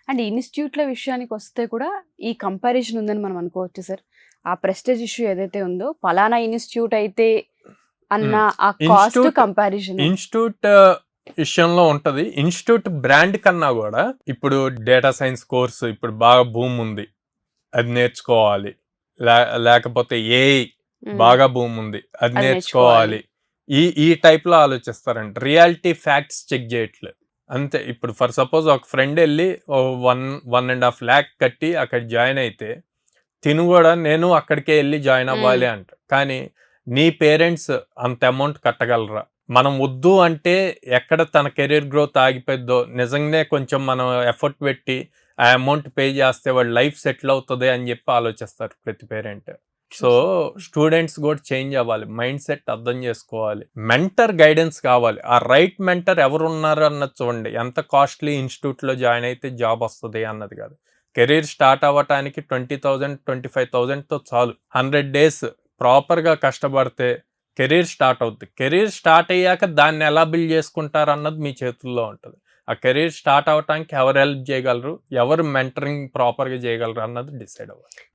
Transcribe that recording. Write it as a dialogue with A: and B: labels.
A: And ఇన్‌స్టిట్యూట్‌ల విషయానికి వస్తే కూడా ఈ కంపారిజన్ ఉందని మనం అనుకోవచ్చు సార్. ఆ ప్రెస్టీజ్ ఇష్యూ ఏదైతే ఉందో పలానా ఇన్‌స్టిట్యూట్ అయితే అన్న ఆ కాస్ట్
B: ఇన్స్టిట్యూట్
A: కంపారిజన్.
B: ఇన్స్టిట్యూట్ విషయంలో ఉంటది. ఇన్స్టిట్యూట్ బ్రాండ్ కన్నా కూడా ఇప్పుడు డేటా సైన్స్ కోర్సు ఇప్పుడు బాగా భూమి ఉంది, అది నేర్చుకోవాలి. లేకపోతే ఏఐ బాగా భూమి ఉంది, అది
A: అది
B: నేర్చుకోవాలి. ఈ టైప్ లో ఆలోచిస్తారంట. రియాలిటీ ఫ్యాక్ట్స్ చెక్ చేయట్లేదు అంతే. ఇప్పుడు ఫర్ సపోజ్ ఒక ఫ్రెండ్ వెళ్ళి 1.5 lakh కట్టి అక్కడ జాయిన్ అయితే తిను కూడా నేను అక్కడికే వెళ్ళి జాయిన్ అవ్వాలి అంట. కానీ నీ పేరెంట్స్ అంత అమౌంట్ కట్టగలరా? మనం వద్దు అంటే ఎక్కడ తన కెరీర్ గ్రోత్ ఆగిపోద్దో, నిజంగానే కొంచెం మనం ఎఫర్ట్ పెట్టి ఆ అమౌంట్ పే చేస్తే వాడు లైఫ్ సెటిల్ అవుతుంది అని చెప్పి ఆలోచిస్తారు ప్రతి పేరెంట్. సో స్టూడెంట్స్ కూడా చేంజ్ అవ్వాలి, మైండ్ సెట్ అర్థం చేసుకోవాలి, మెంటర్ గైడెన్స్ కావాలి. ఆ రైట్ మెంటర్ ఎవరు ఉన్నారు అన్నది చూడండి. ఎంత కాస్ట్లీ ఇన్స్టిట్యూట్ లో జాయిన్ అయితే జాబ్ వస్తుంది అన్నది కాదు. కెరీర్ స్టార్ట్ అవ్వటానికి 20,000 25,000తో చాలు. 100 days ప్రాపర్గా కష్టపడితే కెరీర్ స్టార్ట్ అవుతుంది. కెరీర్ స్టార్ట్ అయ్యాక దాన్ని ఎలా బిల్డ్ చేసుకుంటారు అన్నది మీ చేతుల్లో ఉంటుంది. ఆ కెరీర్ స్టార్ట్ అవడానికి ఎవరు హెల్ప్ చేయగలరు, ఎవరు మెంటరింగ్ ప్రాపర్గా చేయగలరు అన్నది డిసైడ్ అవ్వాలి.